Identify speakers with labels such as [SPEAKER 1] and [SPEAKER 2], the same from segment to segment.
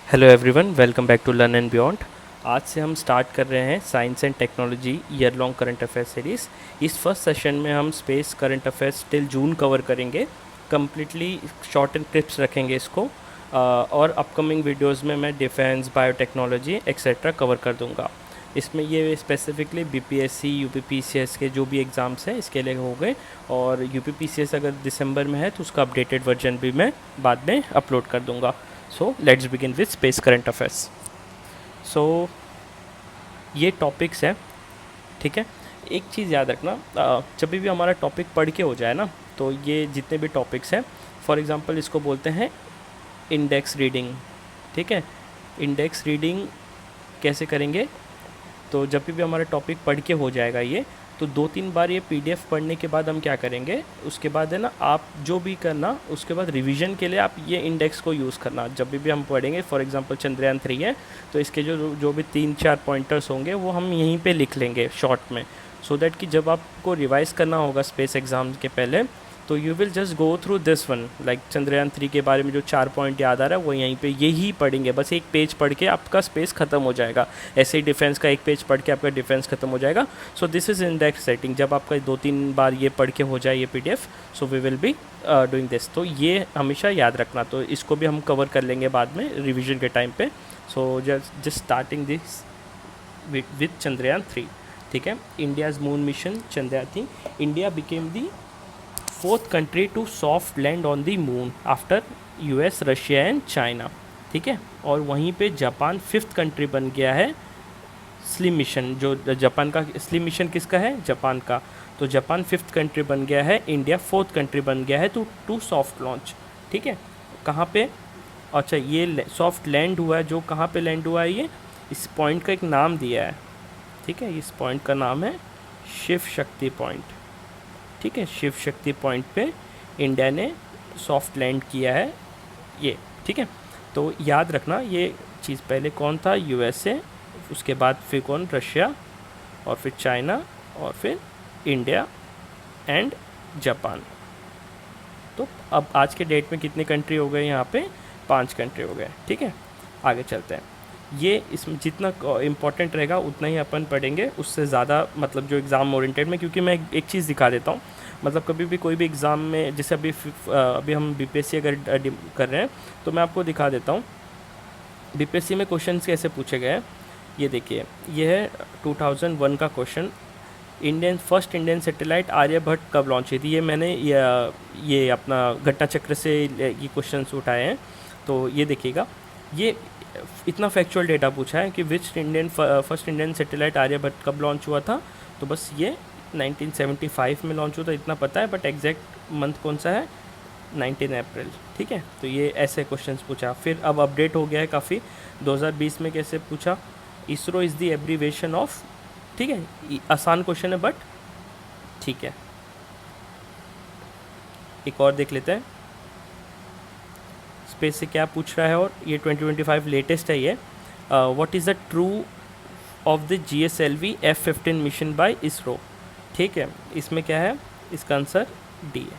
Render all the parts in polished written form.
[SPEAKER 1] Hello everyone, welcome back to learn and beyond. आज से हम स्टार्ट कर रहे हैं science and technology year long current affair series. इस फर्स्ट सेशन में हम space current affairs till June cover करेंगे। कम्प्लीटली शॉर्ट एंड क्लिप्स रखेंगे इसको, और अपकमिंग वीडियोस में मैं डिफेंस, बायोटेक्नोलॉजी एक्सेट्रा कवर कर दूंगा। इसमें ये स्पेसिफिकली बीपीएससी, यूपीपीसीएस के जो भी एग्ज़ाम्स हैं इसके लिए हो गए, और यूपीपीसीएस अगर दिसंबर में है तो उसका अपडेटेड वर्जन भी मैं बाद में अपलोड कर दूंगा। So let's begin with space current affairs. So ये टॉपिक्स है, ठीक है। एक चीज़ याद रखना, जब भी हमारा टॉपिक पढ़ के हो जाए ना, तो ये जितने भी टॉपिक्स हैं, फॉर एग्जांपल इसको बोलते हैं इंडेक्स रीडिंग, ठीक है। इंडेक्स रीडिंग कैसे करेंगे? तो जब भी हमारा टॉपिक पढ़ के हो जाएगा ये, तो 2-3 बार ये पीडीएफ पढ़ने के बाद हम क्या करेंगे, उसके बाद है ना, आप जो भी करना उसके बाद रिवीजन के लिए आप ये इंडेक्स को यूज़ करना। जब भी हम पढ़ेंगे, फॉर एग्जांपल चंद्रयान 3 है, तो इसके जो जो भी 3-4 पॉइंटर्स होंगे वो हम यहीं पे लिख लेंगे शॉर्ट में, सो दैट कि जब आपको रिवाइज़ करना होगा स्पेस एग्ज़ाम के पहले, तो you will just go through this one. Like Chandrayaan 3 के बारे में जो 4 पॉइंट याद आ रहा है वो यहीं पे यही पढ़ेंगे, बस एक पेज पढ़ के आपका स्पेस खत्म हो जाएगा। ऐसे ही डिफेंस का एक पेज पढ़ के आपका डिफेंस खत्म हो जाएगा। So this is index setting. जब आपका 2-3 बार ये पढ़ के हो जाए ये PDF, so we will be doing this. तो ये हमेशा याद रखना, तो इसको भी हम कवर कर लेंगे बाद में रिविजन के टाइम पे। So just starting this with Chandrayaan 3, ठीक है। India's moon mission Chandrayaan 3, India became the fourth country to soft land on the moon after US, Russia and China, ठीक है। और वहीं पे जापान 5th कंट्री बन गया है स्लिम मिशन। जो जापान का स्लिम मिशन किसका है? जापान का। तो जापान 5th कंट्री बन गया है, इंडिया 4th कंट्री बन गया है टू सॉफ्ट लॉन्च, ठीक है। कहाँ पे? अच्छा, ये सॉफ्ट लैंड हुआ है, जो कहाँ पे लैंड हुआ है, ये इस पॉइंट का एक नाम दिया है, ठीक है। इस पॉइंट का नाम है शिव शक्ति पॉइंट, ठीक है। शिव शक्ति पॉइंट पे इंडिया ने सॉफ्ट लैंड किया है ये, ठीक है। तो याद रखना ये चीज़, पहले कौन था? यूएसए, उसके बाद फिर कौन? रशिया, और फिर चाइना, और फिर इंडिया एंड जापान। तो अब आज के डेट में कितने कंट्री हो गए यहाँ पे? 5 कंट्री हो गए, ठीक है। आगे चलते हैं। ये इसमें जितना इम्पोर्टेंट रहेगा उतना ही अपन पढ़ेंगे, उससे ज़्यादा मतलब जो एग्ज़ाम ओरिएंटेड में, क्योंकि मैं एक चीज़ दिखा देता हूँ। मतलब कभी भी कोई भी एग्ज़ाम में, जैसे अभी हम बीपीएससी अगर कर रहे हैं, तो मैं आपको दिखा देता हूँ बीपीएससी में क्वेश्चन कैसे पूछे गए हैं। ये देखिए, ये है 2001 का question. First Indian satellite Aryabhata कब लॉन्च हुई थी? ये मैंने ये अपना घटना चक्र से ये क्वेश्चंस उठाए हैं। तो ये देखिएगा, ये इतना फैक्चुअल डेटा पूछा है कि फर्स्ट इंडियन सैटेलाइट आर्यभट्ट कब लॉन्च हुआ था। तो बस ये 1975 में लॉन्च हुआ था, इतना पता है, बट एग्जैक्ट मंथ कौन सा है? 19 अप्रैल, ठीक है। तो ये ऐसे क्वेश्चंस पूछा। फिर अब अपडेट हो गया है काफ़ी, 2020 में कैसे पूछा? ISRO is the abbreviation of, ठीक है। आसान क्वेश्चन है बट ठीक है। एक और देख लेते हैं स्पेस से क्या पूछ रहा है, और ये 2025 लेटेस्ट है ये। What is the true of the GSLV F-15 mission by ISRO, ठीक है। इसमें क्या है? इसका आंसर डी है,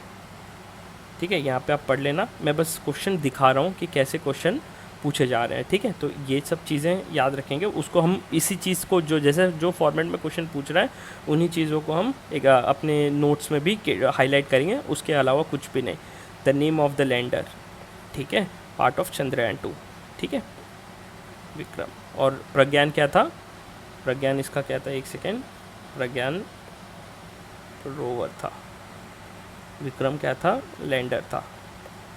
[SPEAKER 1] ठीक है। यहाँ पे आप पढ़ लेना, मैं बस क्वेश्चन दिखा रहा हूँ कि कैसे क्वेश्चन पूछे जा रहे हैं, ठीक है। तो ये सब चीज़ें याद रखेंगे, उसको हम इसी चीज़ को जो जैसे जो फॉर्मेट में क्वेश्चन पूछ रहा है उन्हीं चीज़ों को हम एक अपने नोट्स में भी हाईलाइट करेंगे, उसके अलावा कुछ भी नहीं। The name of the lander, ठीक है, पार्ट ऑफ चंद्रयान 2, ठीक है, विक्रम। और प्रज्ञान क्या था? प्रज्ञान इसका क्या था? एक सेकेंड, प्रज्ञान रोवर था, विक्रम क्या था? लैंडर था,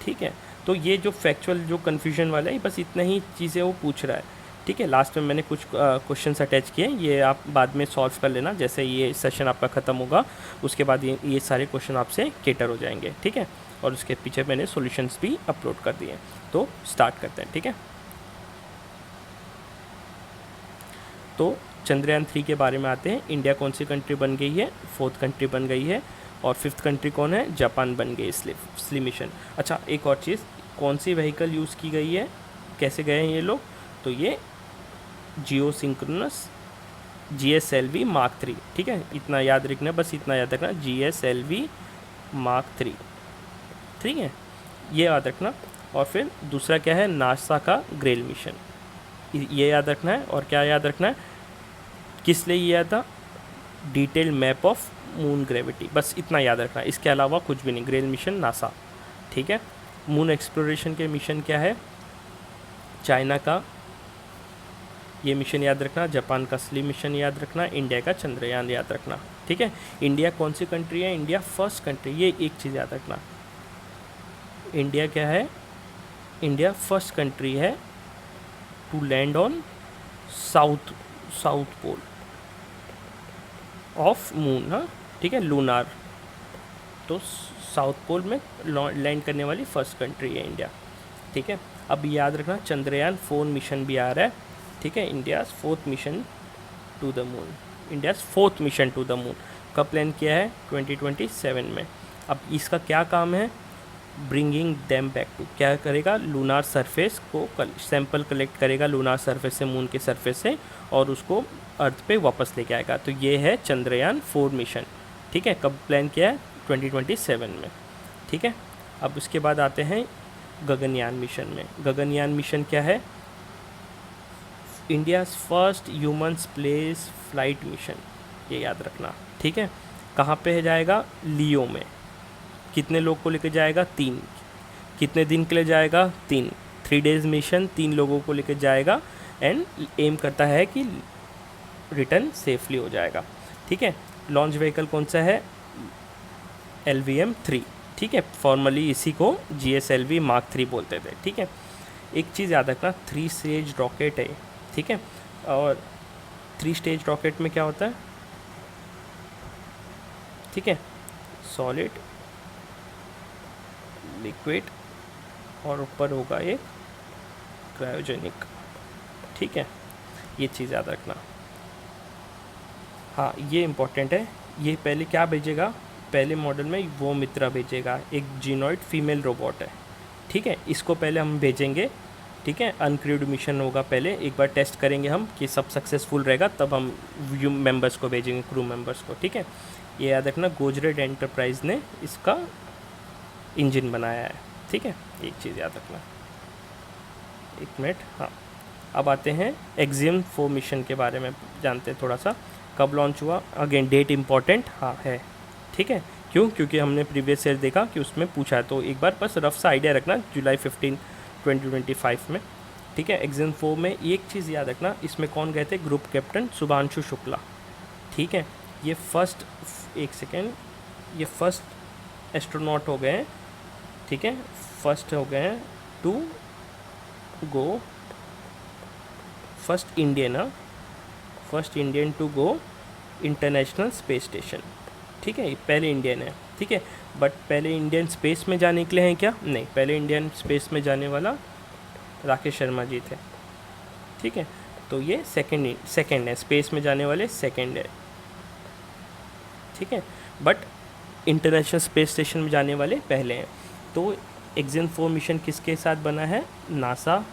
[SPEAKER 1] ठीक है। तो ये जो फैक्चुअल जो कन्फ्यूजन वाला है, बस इतना ही चीज़ें वो पूछ रहा है, ठीक है। लास्ट में मैंने कुछ क्वेश्चंस अटैच किए, ये आप बाद में सॉल्व कर लेना, जैसे ये सेशन आपका ख़त्म होगा उसके बाद ये सारे क्वेश्चन आपसे केटर हो जाएंगे, ठीक है। और उसके पीछे मैंने सॉल्यूशंस भी अपलोड कर दिए। तो स्टार्ट करते हैं, ठीक है। तो चंद्रयान 3 के बारे में आते हैं। इंडिया कौन सी कंट्री बन गई है? 4th कंट्री बन गई है। और 5th कंट्री कौन है? जापान बन गई स्लिम मिशन। अच्छा, एक और चीज़, कौन सी व्हीकल यूज़ की गई है, कैसे गए हैं ये लोग? तो ये जियो सिंक्रोनस GSLV मार्क 3, ठीक है। इतना याद रखना, बस इतना याद रखना, GSLV मार्क 3, ठीक है, ये याद रखना। और फिर दूसरा क्या है, नासा का ग्रेल मिशन, ये याद रखना है। और क्या याद रखना है, किस लिए ये था, detail map of moon gravity, बस इतना याद रखना है, इसके अलावा कुछ भी नहीं। ग्रेल मिशन नासा, ठीक है। मून एक्सप्लोरेशन के मिशन क्या है, चाइना का ये मिशन याद रखना, जापान का स्ली मिशन याद रखना, इंडिया का चंद्रयान याद रखना, ठीक है। इंडिया कौन सी कंट्री है, इंडिया फर्स्ट कंट्री, ये एक चीज़ याद रखना। इंडिया क्या है, इंडिया फर्स्ट कंट्री है to land on south pole of moon, हाँ ठीक है, लूनार, तो साउथ पोल में लैंड करने वाली फर्स्ट कंट्री है इंडिया, ठीक है। अब याद रखना चंद्रयान 4 मिशन भी आ रहा है, ठीक है, India's 4th mission to the moon, India's 4th mission to the moon का प्लान किया है 2027 में। अब इसका क्या काम है, ब्रिंगिंग देम बैक टू, क्या करेगा, लूनार सरफेस को सैंपल कलेक्ट करेगा लूनार सरफेस से, मून के सरफेस से, और उसको अर्थ पे वापस लेके आएगा। तो ये है चंद्रयान 4 मिशन, ठीक है। कब प्लान किया है, 2027 में, ठीक है। अब उसके बाद आते हैं गगनयान मिशन में। गगनयान मिशन क्या है, India's first human space flight mission, ये याद रखना, ठीक है। कहाँ पे जाएगा, लियो में। कितने लोग को लेकर जाएगा, 3। कितने दिन के लिए जाएगा, 3 3 डेज मिशन, 3 लोगों को लेकर जाएगा, एंड एम करता है कि रिटर्न सेफली हो जाएगा, ठीक है। लॉन्च व्हीकल कौन सा है, LVM-3, ठीक है, फॉर्मली इसी को GSLV Mark 3 बोलते थे, ठीक है। एक चीज़ याद रखना, 3 स्टेज रॉकेट है, ठीक है। और 3 स्टेज रॉकेट में क्या होता है, ठीक है, सॉलिड, लिक्विड, और ऊपर होगा एक क्रायोजेनिक, ठीक है, ये चीज़ याद रखना। हाँ ये इम्पोर्टेंट है, ये पहले क्या भेजेगा, पहले मॉडल में वो मित्रा भेजेगा, एक जीनॉइड फीमेल रोबोट है, ठीक है, इसको पहले हम भेजेंगे, ठीक है। अनक्रूड मिशन होगा, पहले एक बार टेस्ट करेंगे हम कि सब सक्सेसफुल रहेगा, तब हम मेंबर्स को भेजेंगे, क्रू मेंबर्स को, ठीक है। ये याद रखना, गुजरात एंटरप्राइज ने इसका इंजन बनाया है, ठीक है, एक चीज़ याद रखना। एक मिनट, हाँ अब आते हैं एक्सियम 4 मिशन के बारे में जानते हैं थोड़ा सा। कब लॉन्च हुआ, अगेन डेट इम्पॉर्टेंट, हाँ है, ठीक है। क्यों, क्योंकि हमने प्रीवियस ईयर देखा कि उसमें पूछा है, तो एक बार बस रफ सा आइडिया रखना, जुलाई 15, 2025 में, ठीक है। एक्सियम 4 में एक चीज़ याद रखना, इसमें कौन गए थे, ग्रुप कैप्टन शुभांशु शुक्ला, ठीक है। ये फर्स्ट, एक सेकेंड, ये फर्स्ट एस्ट्रोनॉट हो गए हैं, ठीक है, फर्स्ट हो गए हैं to go, first Indian to go international space station, ठीक है, ये पहले इंडियन है, ठीक है। बट पहले इंडियन स्पेस में जाने के लिए हैं क्या, नहीं, पहले इंडियन स्पेस में जाने वाला राकेश शर्मा जी थे, ठीक है। तो ये सेकंड है, स्पेस में जाने वाले सेकंड है, ठीक है। बट इंटरनेशनल स्पेस स्टेशन में जाने वाले पहले हैं। तो एक्सियम 4 मिशन किसके साथ बना है, नासा,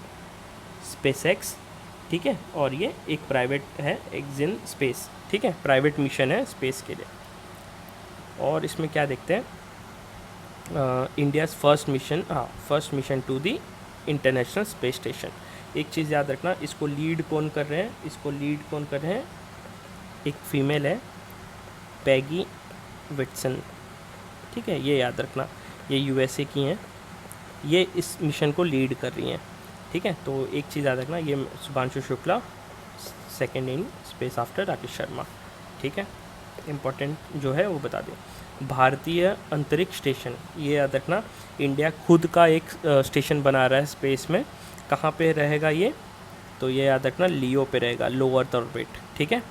[SPEAKER 1] स्पेसएक्स, ठीक है, और ये एक प्राइवेट है एक्सियम स्पेस, ठीक है, प्राइवेट मिशन है स्पेस के लिए। और इसमें क्या देखते हैं, India's first mission to the international space station. एक चीज़ याद रखना, इसको लीड कौन कर रहे हैं, एक फीमेल है, पैगी विटसन, ठीक है, ये याद रखना, ये USA की हैं, ये इस मिशन को लीड कर रही हैं, ठीक है। तो एक चीज़ याद रखना, ये Shubhanshu Shukla second in space after Rakesh Sharma, ठीक है। इम्पोर्टेंट जो है वो बता दें। भारतीय अंतरिक्ष स्टेशन, ये याद रखना, इंडिया खुद का एक स्टेशन बना रहा है स्पेस में, कहाँ पे रहेगा ये, तो ये याद रखना लियो पे रहेगा, लो अर्थ ऑर्बिट, ठीक है।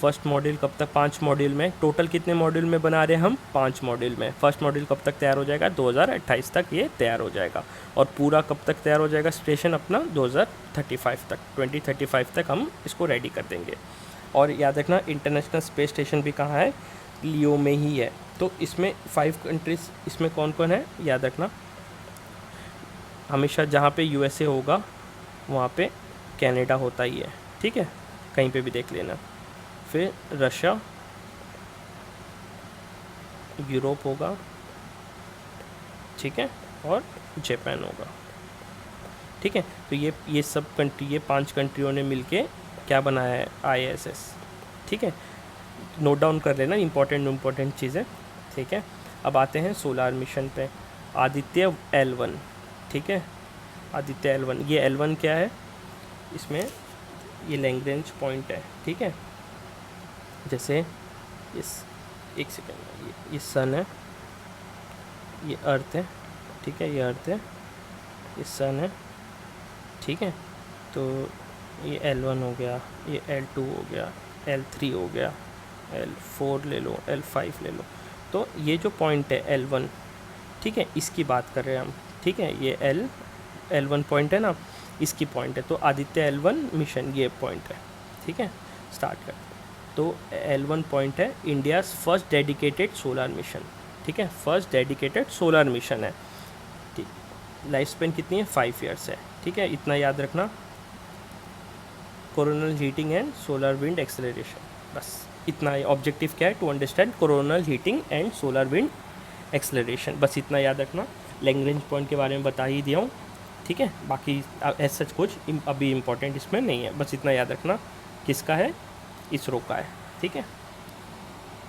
[SPEAKER 1] फर्स्ट मॉड्यूल कब तक, 5 मॉड्यूल में, टोटल कितने मॉड्यूल में बना रहे हैं हम, 5 मॉड्यूल में। फर्स्ट मॉड्यूल कब तक तैयार हो जाएगा, 2028 तक ये तैयार हो जाएगा, और पूरा कब तक तैयार हो जाएगा स्टेशन अपना, 2035 तक, 2035 तक हम इसको रेडी कर देंगे। और याद रखना इंटरनेशनल स्पेस स्टेशन भी कहाँ है, लियो में ही है। तो इसमें 5 कंट्रीज़, इसमें कौन कौन है याद रखना, हमेशा जहाँ पे USA होगा वहाँ पे कनाडा होता ही है, ठीक है, कहीं पे भी देख लेना। फिर रशिया, यूरोप होगा, ठीक है, और जापान होगा। ठीक है, तो ये सब कंट्री, ये 5 कंट्रियों ने मिलके क्या बनाया है, ISS। ठीक है, नोट डाउन कर लेना इम्पोर्टेंट चीज़ें। ठीक है, अब आते हैं सोलार मिशन पे। आदित्य L1। ठीक है, आदित्य L1, ये L1 क्या है, इसमें ये लैग्रेंज पॉइंट है। ठीक है, जैसे इस, एक सेकेंड, ये सन है, ये अर्थ है। ठीक है, ये अर्थ है, ये सन है। ठीक है, तो ये L1 हो गया, ये L2 हो गया, L3 हो गया, L4 ले लो, L5 ले लो। तो ये जो पॉइंट है L1, ठीक है, इसकी बात कर रहे हैं हम। ठीक है, ये L1 पॉइंट है ना, इसकी पॉइंट है। तो आदित्य L1 मिशन ये पॉइंट है। ठीक है, स्टार्ट कर। तो L1 पॉइंट है India's first dedicated solar mission. ठीक है, फर्स्ट डेडिकेटेड सोलर मिशन है। ठीक, लाइफ स्पेन कितनी है, 5 ईयर्स है। ठीक है, इतना याद रखना। Coronal heating and solar wind acceleration, बस इतना ऑब्जेक्टिव क्या है, to understand coronal heating and solar wind acceleration, बस इतना याद रखना। लैग्रेंज पॉइंट के बारे में बता ही दिया हूँ। ठीक है, बाकी एज सच कुछ अभी इम्पोर्टेंट इसमें नहीं है, बस इतना याद रखना। किसका है, इसरो का है। ठीक है,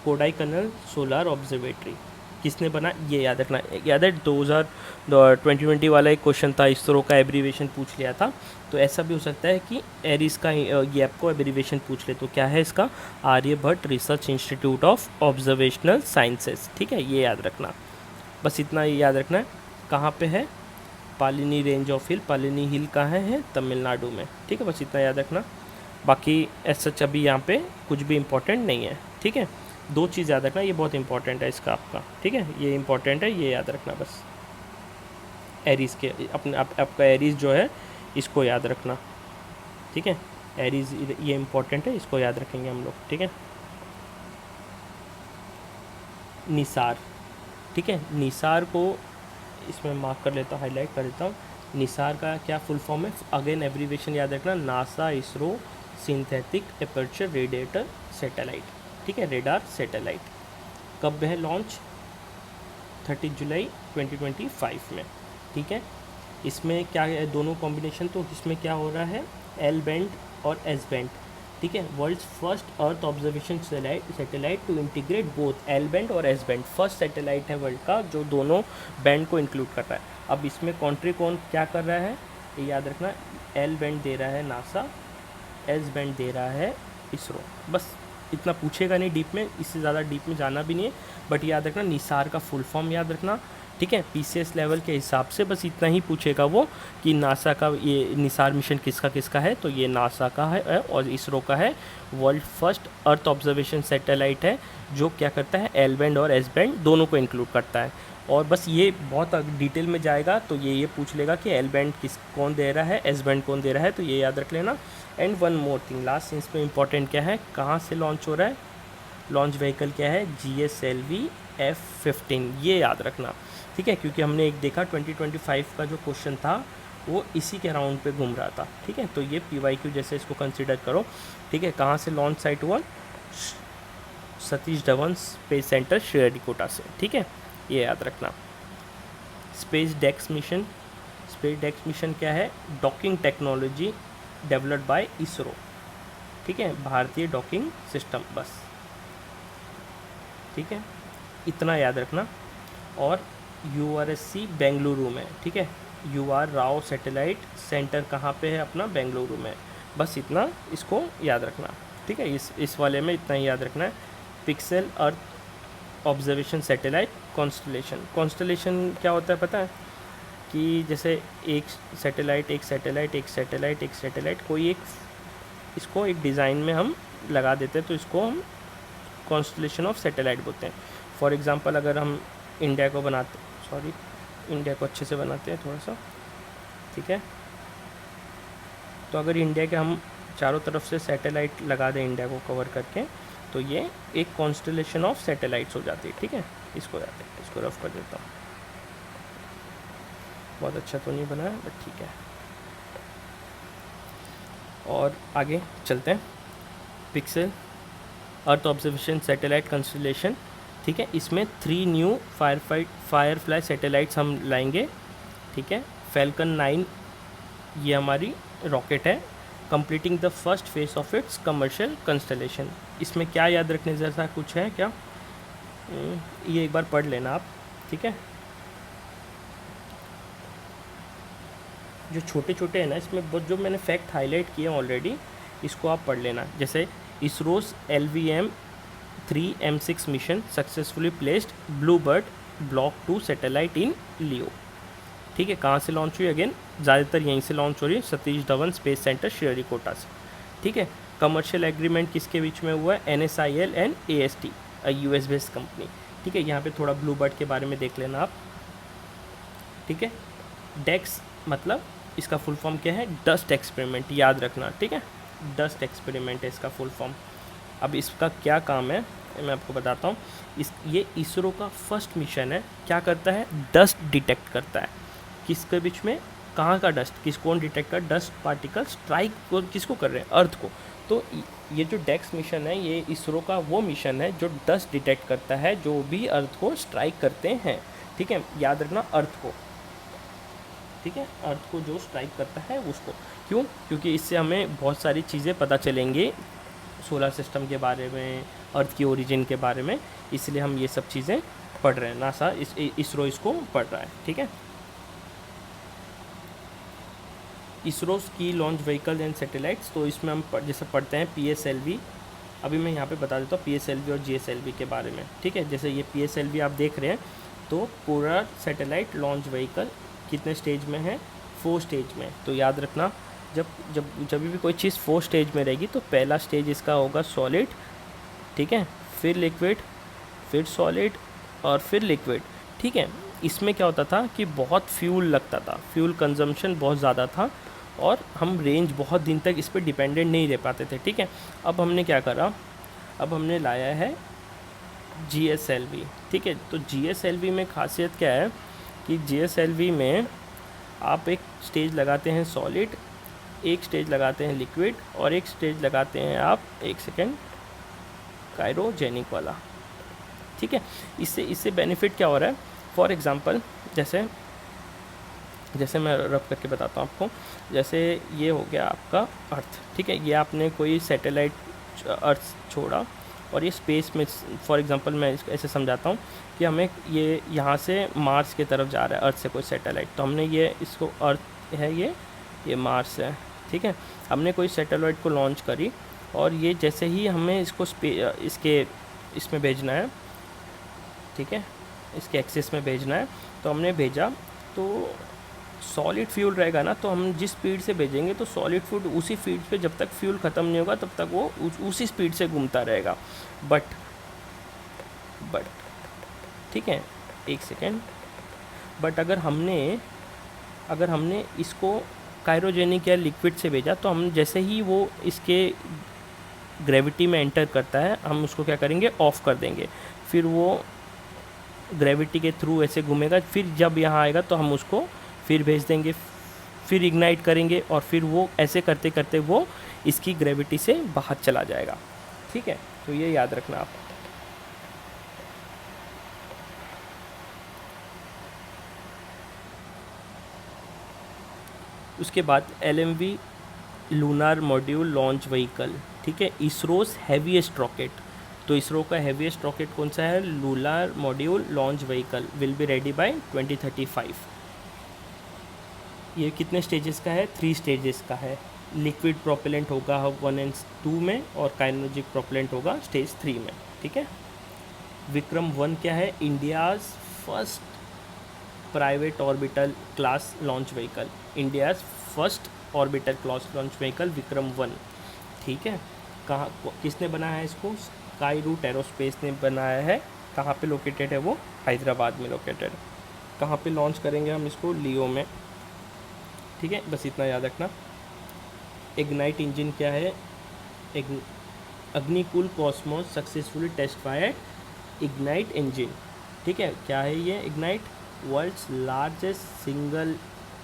[SPEAKER 1] कोडाईकनाल सोलर ऑब्जर्वेटरी किसने बना, ये याद रखना। याद है 2020 वाला एक क्वेश्चन था, इसरो का एब्रीवेशन पूछ लिया था। तो ऐसा भी हो सकता है कि एरिस का ये आपको एब्रीवेशन पूछ ले। तो क्या है इसका, Aryabhatta research institute of observational sciences. ठीक है, ये याद रखना, बस इतना ही याद रखना है। कहाँ पे है, पालिनी रेंज ऑफ हिल, पालिनी हिल कहाँ है, तमिलनाडु में। ठीक है, बस इतना याद रखना। बाकी एज सच अभी यहाँ पे कुछ भी इम्पोर्टेंट नहीं है। ठीक है, 2 चीज़ याद रखना, ये बहुत इंपॉर्टेंट है इसका आपका। ठीक है, ये इंपॉर्टेंट है, ये याद रखना बस। एरीज़ के अपने आपका एरीज़ जो है इसको याद रखना। ठीक है, एरीज़ ये इंपॉर्टेंट है, इसको याद रखेंगे हम लोग। ठीक है, निसार। ठीक है, निसार को इसमें मार्क कर लेता हूँ, हाईलाइट कर देता हूँ। निसार का क्या फुल फॉर्म है, अगेन एब्रीवेशन याद रखना, NASA ISRO synthetic aperture radiator satellite. ठीक है, रेडार सैटेलाइट। कब है लॉन्च, 30 जुलाई 2025 में। ठीक है, इसमें क्या है, दोनों कॉम्बिनेशन, तो इसमें क्या हो रहा है, L बैंड और S बैंड। ठीक है, world's first earth observation satellite to integrate both L band और S बैंड। फर्स्ट सैटेलाइट है वर्ल्ड का जो दोनों बैंड को इंक्लूड कर रहा है। अब इसमें कंट्री कौन क्या कर रहा है, ये याद रखना। L बैंड दे रहा है नासा, S बैंड दे रहा है इसरो। बस इतना पूछेगा नहीं डीप में, इससे ज़्यादा डीप में जाना भी नहीं है, बट याद रखना निसार का फुल फॉर्म याद रखना। ठीक है, PCS लेवल के हिसाब से बस इतना ही पूछेगा वो कि नासा का ये निसार मिशन किसका किसका है। तो ये नासा का है और इसरो का है। World first earth observation satellite है जो क्या करता है, L बैंड और S बैंड दोनों को इंक्लूड करता है। और बस ये बहुत डिटेल में जाएगा तो ये पूछ लेगा कि L बैंड कौन दे रहा है, S बैंड कौन दे रहा है, तो ये याद रख लेना। And one more thing, last इसमें इंपॉर्टेंट क्या है, कहाँ से लॉन्च हो रहा है, लॉन्च व्हीकल क्या है, GSLV F-15, ये याद रखना। ठीक है, क्योंकि हमने एक देखा 2025 का जो क्वेश्चन था वो इसी के राउंड पे घूम रहा था। ठीक है, तो ये PYQ जैसे इसको कंसिडर करो। ठीक है, कहाँ से लॉन्च साइट हुआ, सतीश धवन स्पेस सेंटर श्रीहरिकोटा से। ठीक है, ये याद रखना। स्पेस डेक्स मिशन क्या है, docking technology developed by ISRO. ठीक है, भारतीय डॉकिंग सिस्टम, बस ठीक है, इतना याद रखना। और URSC बेंगलुरु में। ठीक है, UR राव सैटेलाइट सेंटर कहाँ पे है अपना, बेंगलुरु में। बस इतना इसको याद रखना। ठीक है, इस वाले में इतना ही याद रखना है। पिक्सेल अर्थ ऑब्जर्वेशन सैटेलाइट कॉन्स्टलेशन क्या होता है पता है, कि जैसे एक सैटेलाइट कोई एक, इसको एक डिज़ाइन में हम लगा देते हैं तो इसको हम कॉन्स्टलेशन ऑफ सैटेलाइट बोलते हैं। फॉर एग्जांपल अगर हम इंडिया को अच्छे से बनाते हैं थोड़ा सा। ठीक है, तो अगर इंडिया के हम चारों तरफ से सैटेलाइट लगा दें इंडिया को कवर करके, तो ये एक कॉन्स्टलेशन ऑफ सैटेलाइट्स हो जाती है। ठीक है, इसको रफ कर देता हूँ, बहुत अच्छा तो नहीं बना है बट ठीक है। और आगे चलते हैं, पिक्सेल अर्थ ऑब्जर्वेशन सैटेलाइट कंस्टलेशन। ठीक है, इसमें 3 न्यू फायरफ्लाई सैटेलाइट्स हम लाएंगे। ठीक है। फैल्कन 9 ये हमारी रॉकेट है, completing the first phase of its commercial constellation. इसमें क्या याद रखने जैसा कुछ है क्या? ये एक बार पढ़ लेना आप, ठीक है। जो छोटे छोटे हैं ना इसमें बहुत, जो मैंने फैक्ट हाईलाइट किए ऑलरेडी, इसको आप पढ़ लेना। जैसे ISRO's LVM-3M6 mission successfully placed BlueBird block 2 satellite in LEO. ठीक है, कहाँ से लॉन्च हुई? अगेन ज़्यादातर यहीं से लॉन्च हो रही है, सतीश धवन स्पेस सेंटर श्रीहरिकोटा से। ठीक है। कमर्शियल एग्रीमेंट किसके बीच में हुआ है? NSIL and AST, US based company. ठीक है, यहाँ पे थोड़ा ब्लूबर्ड के बारे में देख लेना आप। ठीक है। डेक्स मतलब इसका फुल फॉर्म क्या है? डस्ट एक्सपेरिमेंट, याद रखना। ठीक है, डस्ट एक्सपेरिमेंट है इसका फुल फॉर्म। अब इसका क्या काम है मैं आपको बताता हूँ। ये इसरो का फर्स्ट मिशन है। क्या करता है? डस्ट डिटेक्ट करता है। किसके बीच में? कहाँ का डस्ट? कौन डिटेक्ट कर? डस्ट पार्टिकल स्ट्राइक किसको कर रहे हैं? अर्थ को। तो ये जो डेक्स मिशन है ये इसरो का वो मिशन है जो डस्ट डिटेक्ट करता है जो भी अर्थ को स्ट्राइक करते हैं। ठीक है, याद रखना, अर्थ को। ठीक है, अर्थ को जो स्ट्राइक करता है उसको। क्यों? क्योंकि इससे हमें बहुत सारी चीज़ें पता चलेंगी सोलर सिस्टम के बारे में, अर्थ की ओरिजिन के बारे में, इसलिए हम ये सब चीज़ें पढ़ रहे हैं। नासा इसरो इसको पढ़ रहा है। ठीक है। इसरोस की लॉन्च व्हीकल एंड सैटेलाइट्स, तो इसमें हम जैसे पढ़ते हैं PSLV। अभी मैं यहाँ पे बता देता हूँ PSLV और GSLV के बारे में। ठीक है, जैसे ये PSLV आप देख रहे हैं, तो पूरा सैटेलाइट लॉन्च व्हीकल कितने स्टेज में है? 4 स्टेज में। तो याद रखना, जब भी कोई चीज़ 4 स्टेज में रहेगी तो पहला स्टेज इसका होगा सॉलिड, ठीक है, फिर लिक्विड, फिर सॉलिड और फिर लिक्विड। ठीक है। इसमें क्या होता था कि बहुत फ्यूल लगता था, फ्यूल कंजम्पशन बहुत ज़्यादा था और हम रेंज बहुत दिन तक इस पर डिपेंडेंट नहीं रह पाते थे। ठीक है। अब हमने क्या करा? अब हमने लाया है GSLV। ठीक है, तो GSLV में खासियत क्या है कि GSLV में आप एक स्टेज लगाते हैं सॉलिड, एक स्टेज लगाते हैं लिक्विड और एक स्टेज लगाते हैं आप, एक सेकेंड, क्रायोजेनिक वाला। ठीक है। इससे बेनिफिट क्या हो रहा है? फॉर एग्ज़ाम्पल जैसे मैं रब करके बताता हूँ आपको। जैसे ये हो गया आपका अर्थ। ठीक है, ये आपने कोई सैटेलाइट अर्थ छोड़ा और ये स्पेस में, फॉर एग्ज़ाम्पल मैं इसको ऐसे समझाता हूँ कि हमें ये यहाँ से मार्स की तरफ जा रहा है, अर्थ से कोई सैटेलाइट, तो हमने ये इसको अर्थ है, ये मार्स है। ठीक है, हमने कोई सैटेलाइट को लॉन्च करी और ये जैसे ही हमें इसको इसमें भेजना है, ठीक है, इसके एक्सेस में भेजना है, तो हमने भेजा, तो सॉलिड फ्यूल रहेगा ना, तो हम जिस स्पीड से भेजेंगे तो सॉलिड फ्यूल उसी स्पीड पे, जब तक फ्यूल ख़त्म नहीं होगा तब तक वो उसी स्पीड से घूमता रहेगा। बट ठीक है, एक सेकेंड, बट अगर हमने इसको क्रायोजेनिक या लिक्विड से भेजा तो हम जैसे ही वो इसके ग्रेविटी में एंटर करता है हम उसको क्या करेंगे? ऑफ़ कर देंगे। फिर वो ग्रेविटी के थ्रू ऐसे घूमेगा, फिर जब यहाँ आएगा तो हम उसको फिर भेज देंगे, फिर इग्नाइट करेंगे और फिर वो ऐसे करते करते वो इसकी ग्रेविटी से बाहर चला जाएगा। ठीक है, तो ये याद रखना आप। उसके बाद LMV lunar module launch vehicle. ठीक है, इसरोस हैवीएस्ट रॉकेट। तो इसरो का हैवीएस्ट रॉकेट कौन सा है? Lunar module launch vehicle will be ready bye 2035। ये कितने स्टेजेस का है? 3 स्टेजेस का है। लिक्विड प्रोपेलेंट होगा 1 और 2 में और काइनेटिक प्रोपेलेंट होगा स्टेज 3 में। ठीक है। विक्रम 1 क्या है? India's first private orbital class launch vehicle. India's first orbital class launch vehicle Vikram 1। ठीक है, कहाँ, किसने बनाया है इसको? स्काई रूट एरोस्पेस ने बनाया है। कहाँ पे लोकेटेड है वो? हैदराबाद में लोकेटेड। कहाँ पे लॉन्च करेंगे हम इसको? लियो में। ठीक है, बस इतना याद रखना। इग्नाइट इंजन क्या है? Agnikul Cosmos successfully test fired ignite engine. ठीक है, क्या है ये? Ignite world's largest single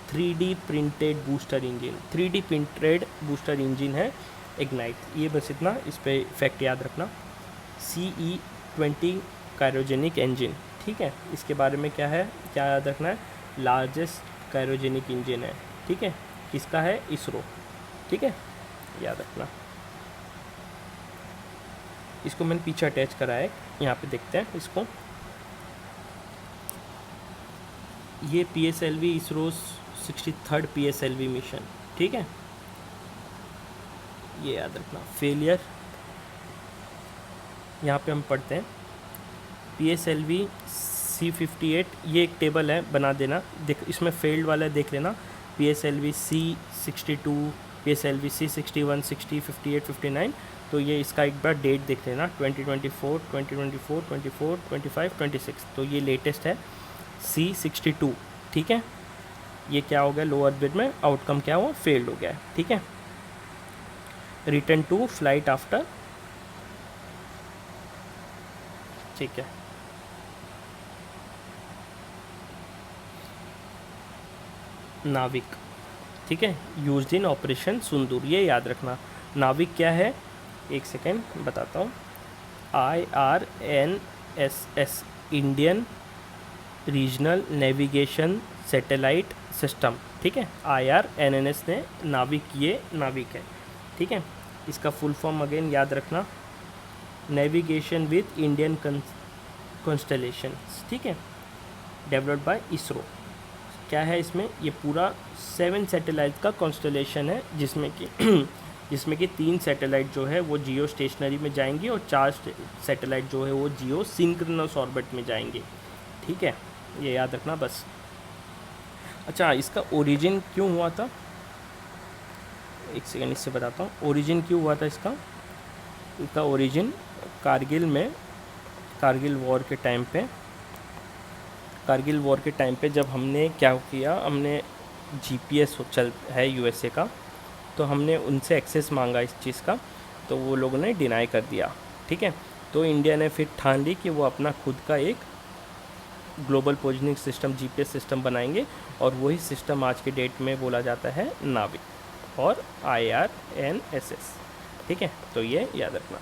[SPEAKER 1] 3D printed booster engine. 3D printed booster engine है इग्नाइट। ये बस इतना इस पर फैक्ट याद रखना। CE-20 cryogenic engine. ठीक है, इसके बारे में क्या है, क्या याद रखना है? लार्जेस्ट क्रायोजेनिक इंजन है, ठीक है, किसका है, इसरो, ठीक है, याद रखना। इसको मैंने पीछे अटैच करा है, यहाँ पे देखते हैं इसको। ये PSLV ISRO 63rd PSLV mission, ठीक है, ये याद रखना। फेलियर, यहाँ पे हम पढ़ते हैं PSLV C58, ये एक टेबल है, बना देना, देख इसमें फेल्ड वाला देख लेना, PSLV C62, PSLV C61, 60, 58, 59, तो ये इसका एक बार डेट देख लेना, 2024, 2024, 24, 25, 26, तो ये लेटेस्ट है C62, ठीक है। ये क्या हो गया, लो ऑर्बिट में आउटकम क्या हुआ, फेल्ड हो गया है, ठीक है। रिटर्न टू फ्लाइट आफ्टर, ठीक है। नाविक, ठीक है, यूज्ड इन ऑपरेशन सिंदूर, ये याद रखना। नाविक क्या है, एक सेकेंड बताता हूँ, IRNSS, Indian regional navigation satellite system, ठीक है, IRNSS ने नाविक, ये नाविक है, ठीक है। इसका फुल फॉर्म अगेन याद रखना, नेविगेशन विद इंडियन कॉन्स्टलेशन, ठीक है, डेवलप्ड बाय इसरो। क्या है इसमें, ये पूरा 7 सैटेलाइट का कॉन्स्टलेशन है, जिसमें कि 3 सैटेलाइट जो है वो जियो स्टेशनरी में जाएंगी और 4 सैटेलाइट जो है वो जियो सिंक्रोनस ऑर्बिट में जाएंगे, ठीक है, ये याद रखना बस। अच्छा, इसका ओरिजिन क्यों हुआ था, एक सेकेंड इससे बताता हूँ, ओरिजिन क्यों हुआ था इसका ओरिजिन कारगिल वॉर के टाइम पे जब हमने क्या किया, हमने GPS चल है USA का, तो हमने उनसे एक्सेस मांगा इस चीज़ का, तो वो लोगों ने डिनाई कर दिया, ठीक है। तो इंडिया ने फिर ठान ली कि वो अपना खुद का एक global positioning system GPS system बनाएंगे, और वही सिस्टम आज के डेट में बोला जाता है नाविक और IRNSS, ठीक है, तो ये याद रखना।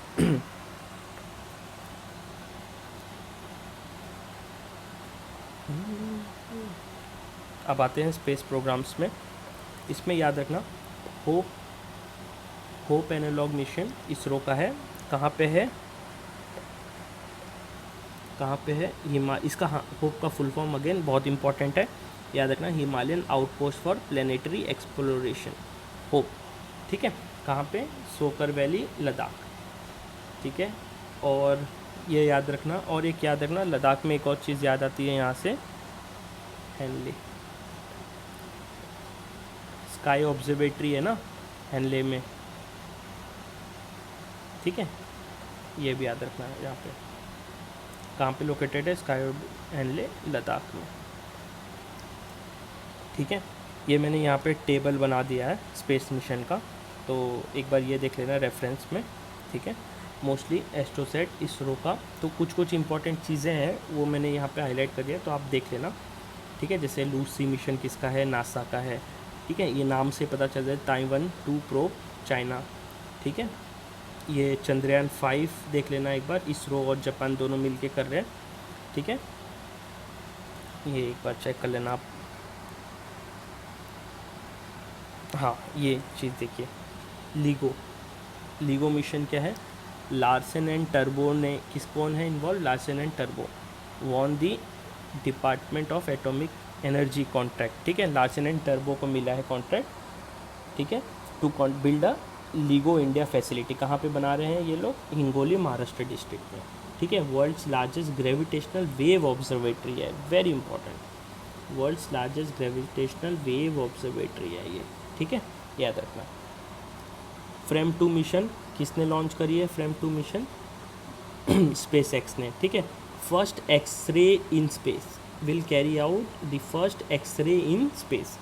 [SPEAKER 1] अब आते हैं स्पेस प्रोग्राम्स में, इसमें याद रखना होप एनालॉग मिशन इसरो का है, कहाँ पे है इसका, हाँ, होप का फुल फॉर्म अगेन बहुत इंपॉर्टेंट है, याद रखना, Himalayan outpost for planetary exploration, hope, ठीक है, कहाँ पे, सोकर वैली, लद्दाख, ठीक है। और ये याद रखना, और एक याद रखना, लद्दाख में एक और चीज़ याद आती है यहाँ से, हेनले स्काई ऑब्जर्वेटरी है ना, हेनले में, ठीक है, ये भी याद रखना है, यहाँ पे कहाँ पे लोकेटेड है, स्काई हेनले, लद्दाख में, ठीक है। ये मैंने यहाँ पे टेबल बना दिया है स्पेस मिशन का, तो एक बार ये देख लेना रेफरेंस में, ठीक है। मोस्टली एस्ट्रोसेट इसरो का, तो कुछ इंपॉर्टेंट चीज़ें हैं वो मैंने यहाँ पे हाईलाइट कर दिया, तो आप देख लेना, ठीक है। जैसे लूसी मिशन किसका है, नासा का है, ठीक है, ये नाम से पता चल जाए, ताइवान 2 प्रोब चाइना, ठीक है। ये चंद्रयान 5 देख लेना एक बार, इसरो और जापान दोनों मिलके कर रहे हैं, ठीक है, ये एक बार चेक कर लेना आप। हाँ, ये चीज़ देखिए, लीगो मिशन क्या है, लार्सन एंड टर्बो ने कौन है involve, Larsen and turbo won the department of atomic energy contract, ठीक है, लार्सन एंड टर्बो को मिला है कॉन्ट्रैक्ट, ठीक है, to build a LIGO India facility, कहाँ पे बना रहे हैं ये लोग, हिंगोली महाराष्ट्र डिस्ट्रिक्ट में, ठीक है। World's largest gravitational wave observatory है, very important, world's largest gravitational wave observatory है ये, ठीक है, याद रखना। फ्रेम 2 मिशन किसने लॉन्च करी है, फ्रेम 2 मिशन स्पेस एक्स ने, ठीक है। First X-ray in space will carry out the first X-ray in space,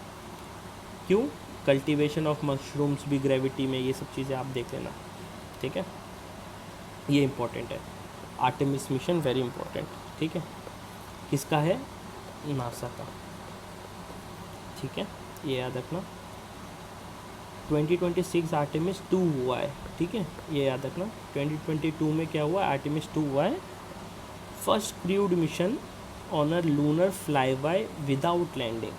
[SPEAKER 1] क्यों, कल्टीवेशन ऑफ मशरूम्स भी ग्रेविटी में, ये सब चीज़ें आप देख लेना, ठीक है, ये इंपॉर्टेंट है। आर्टेमिस मिशन वेरी इंपॉर्टेंट, ठीक है, किसका है, नासा का, ठीक है, ये याद रखना। 2026 आर्टेमिस 2 हुआ है, ठीक है, ये याद रखना। 2022 में क्या हुआ, आर्टेमिस 2 हुआ है, first crewed mission on a lunar flyby without landing,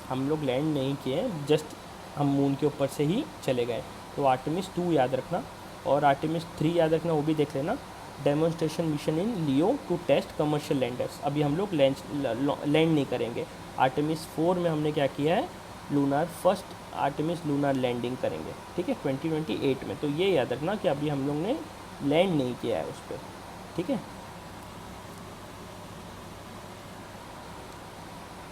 [SPEAKER 1] हम लोग लैंड नहीं किए, जस्ट हम मून के ऊपर से ही चले गए। तो आर्टेमिस 2 याद रखना, और आर्टेमिस 3 याद रखना, वो भी देख लेना। Demonstration mission in LEO to test commercial landers. अभी हम लोग लैंड नहीं करेंगे। आर्टेमिस 4 में हमने क्या किया है, lunar first Artemis lunar landing करेंगे, ठीक है, 2028 में। तो ये याद रखना कि अभी हम लोग ने लैंड नहीं किया है उस पर, ठीक है।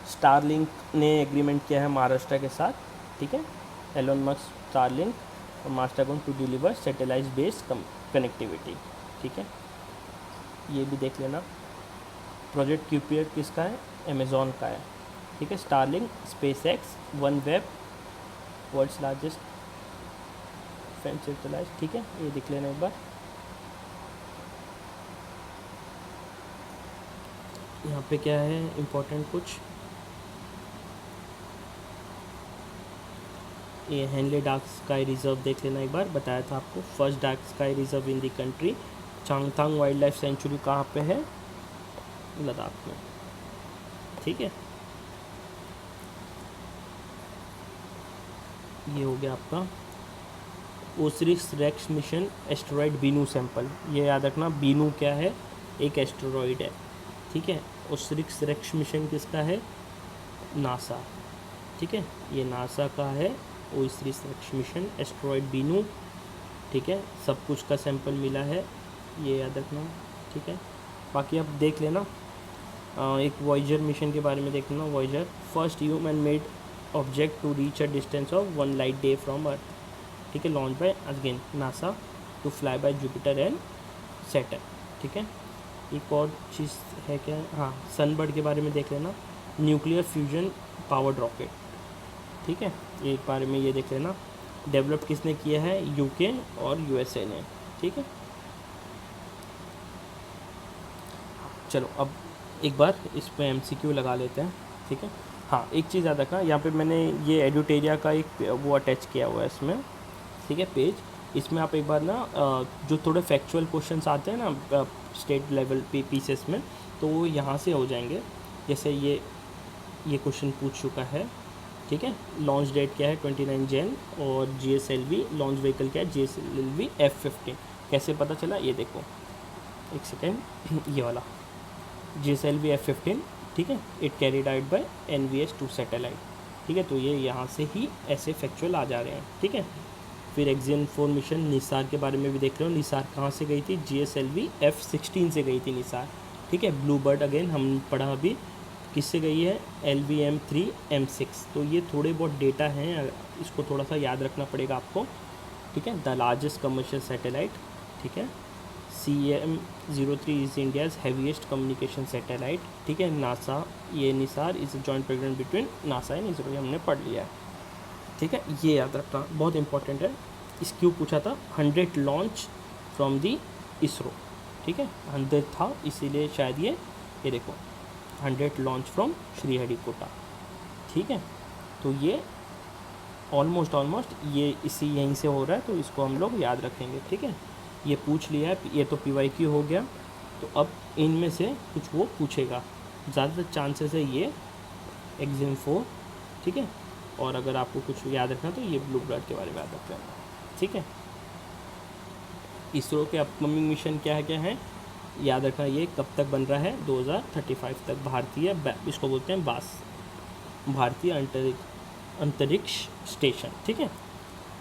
[SPEAKER 1] स्टारलिंक ने एग्रीमेंट किया है महाराष्ट्र के साथ, ठीक है। एलोन मस्क स्टारलिंक और Maharashtra going to deliver satellite based connectivity, ठीक है, ये भी देख लेना। प्रोजेक्ट क्यूपियर किसका है, अमेज़ॉन का है, ठीक है। Starlink, SpaceX, OneWeb, world's largest satellite, ठीक है, ये देख लेना एक बार। यहाँ पे क्या है इम्पोर्टेंट कुछ, ये हेनले डार्क स्काई रिजर्व देख लेना एक बार, बताया था आपको, first dark sky reserve in the country. Changthang wild life sanctuary कहाँ पे है, लद्दाख में, ठीक है। ये हो गया आपका OSIRIS REx mission asteroid Bennu sample. ये याद रखना, बीनू क्या है, एक एस्टेरॉयड है, ठीक है। ओसिरिस रेक्स मिशन किसका है, नासा, ठीक है, ये नासा का है। OSIRIS REx mission asteroid Bennu, ठीक है, सब कुछ का सैंपल मिला है, ये याद रखना, ठीक है। बाकी आप देख लेना, एक वॉयेजर मिशन के बारे में देख लेना। Voyager first human made object to reach a distance of 1 light day from earth, ठीक है, launch by again NASA to fly by Jupiter and Saturn, ठीक है। एक और चीज़ है क्या, हाँ, सनबर्ड के बारे में देख लेना, न्यूक्लियर फ्यूजन पावर्ड रॉकेट, ठीक है, एक बारे में ये देख लेना। डेवलप किसने किया है, यूके और यूएसए ने, ठीक है। चलो अब एक बार इस पर एमसीक्यू लगा लेते हैं, ठीक है। हाँ, एक चीज़ याद रखना, यहाँ पे मैंने ये एडुटेरिया का एक वो अटैच किया हुआ है इसमें, ठीक है, पेज। इसमें आप एक बार ना जो थोड़े फैक्चुअल क्वेश्चंस आते हैं ना स्टेट लेवल पे पीसेस में, तो वो यहाँ से हो जाएंगे। जैसे ये क्वेश्चन पूछ चुका है, ठीक है। लॉन्च डेट क्या है, 29 जैन, और GSLV लॉन्च व्हीकल क्या है, GSLV F-15। कैसे पता चला, ये देखो, एक सेकेंड, ये वाला GSLV F-15, ठीक है, it carried out by NVS-2 satellite, ठीक है। तो ये यहाँ से ही ऐसे फैक्चुअल आ जा रहे हैं, ठीक है। फिर एक्सियन 4 मिशन निसार के बारे में भी देख रहे हो। निसार कहाँ से गई थी, GSLV F-16 से गई थी निसार, ठीक है। ब्लू बर्ड अगेन हम पढ़ा अभी, किससे गई है, LVM-3M6। तो ये थोड़े बहुत डेटा हैं, इसको थोड़ा सा याद रखना पड़ेगा आपको, ठीक है। द लार्जेस्ट कमर्शियल सैटेलाइट, ठीक है। CM-03 is India's heaviest communication satellite, ठीक है। नासा, ये NISAR is joint program between NASA and ISRO, ये हमने पढ़ लिया है, ठीक है। ये याद रखना बहुत इंपॉर्टेंट है। इस क्यों पूछा था, 100 लॉन्च फ्रॉम दी इसरो, ठीक है, 100 था इसीलिए शायद ये देखो 100 लॉन्च फ्रॉम श्रीहरिकोटा, ठीक है। तो ये ऑलमोस्ट ये यहीं से हो रहा है, तो इसको हम लोग याद रखेंगे, ठीक है। ये पूछ लिया है, ये तो PYQ हो गया। तो अब इनमें से कुछ वो पूछेगा, ज़्यादातर चांसेस है ये एग्जाम 4, ठीक है। और अगर आपको कुछ याद रखना तो ये ब्लू बर्ड के बारे में याद रखना, ठीक है। इसरो के अपकमिंग मिशन क्या है याद रखना, ये कब तक बन रहा है, 2035 तक। भारतीय, इसको बोलते हैं बास, भारतीय अंतरिक्ष स्टेशन, ठीक है।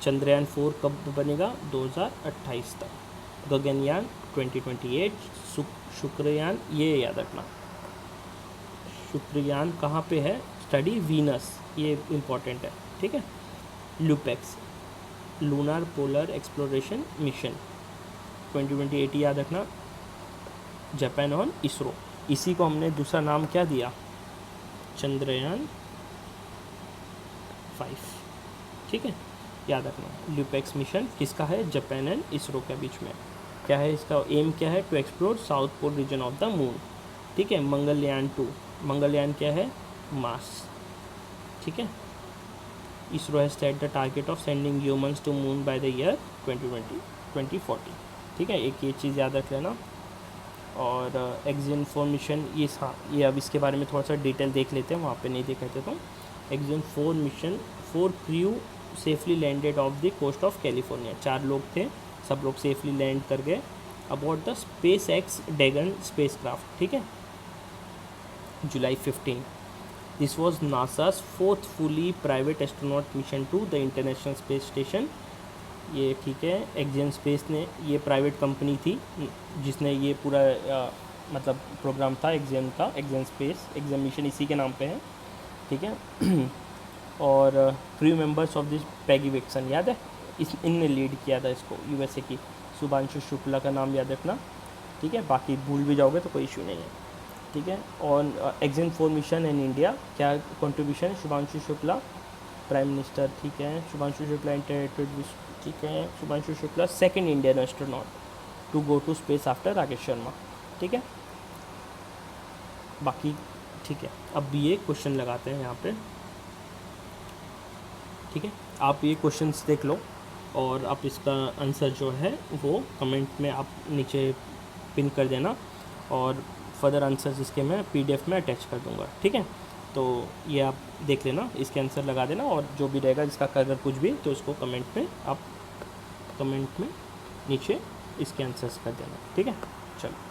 [SPEAKER 1] चंद्रयान 4 कब बनेगा, 2028 तक। गगनयान 2028, शुक्रयान, ये याद रखना, शुक्रयान कहाँ पे है, स्टडी वीनस, ये इम्पॉर्टेंट है, ठीक है। LUPEX, lunar polar exploration mission 2028 याद रखना, जापान और इसरो। इसी को हमने दूसरा नाम क्या दिया, चंद्रयान 5, ठीक है, याद रखना। ल्यूपेक्स मिशन किसका है, जापान एंड इसरो के बीच में। क्या है इसका एम, क्या है, to explore south pole region of the moon, ठीक है। मंगलयान 2, मंगलयान क्या है, मार्स, ठीक है। ISRO has set the target of sending humans to moon by the year 2040, ठीक है। एक ये चीज़ याद रख लेना। और एक्सियन 4 मिशन, ये हाँ, ये अब इसके बारे में थोड़ा सा डिटेल देख लेते हैं, वहाँ पे नहीं देखे थे तो। Axiom 4 mission 4 crew safely landed off the coast of California. 4 लोग थे, सब लोग सेफली लैंड कर गए about the SpaceX Dragon spacecraft, ठीक है, जुलाई 15। This was NASA's 4th fully private astronaut mission to the international space station. ये ठीक है, एक्सियम स्पेस ने, ये प्राइवेट कंपनी थी जिसने ये पूरा मतलब प्रोग्राम था एक्सियम का, एक्सियम स्पेस, एक्सियम मिशन इसी के नाम पे है, ठीक है। और crew members of this Peggy vixen, याद है, इनने लीड किया था इसको, यूएसए की। शुभांशु शुक्ला का नाम याद रखना, ठीक है, बाकी भूल भी जाओगे तो कोई इशू नहीं है, ठीक है। और एक्सियम 4 मिशन इन इंडिया, क्या कंट्रीब्यूशन है, शुभांशु शुक्ला प्राइम मिनिस्टर, ठीक है, शुभांशु शुक्ला इंटरेक्टेड, ठीक है, Shubhanshu Shukla second Indian astronaut to go to space after Rakesh Sharma, ठीक है, बाकी ठीक है। अब ये क्वेश्चन लगाते हैं यहाँ पे, ठीक है, आप ये क्वेश्चंस देख लो और आप इसका आंसर जो है वो कमेंट में आप नीचे पिन कर देना, और फर्दर आंसर्स इसके मैं पीडीएफ में अटैच कर दूँगा, ठीक है। तो ये आप देख लेना, इसके आंसर लगा देना, और जो भी रहेगा इसका अगर कुछ भी तो उसको कमेंट में आप कमेंट में नीचे इसके आंसर्स कर देना, ठीक है। चलो।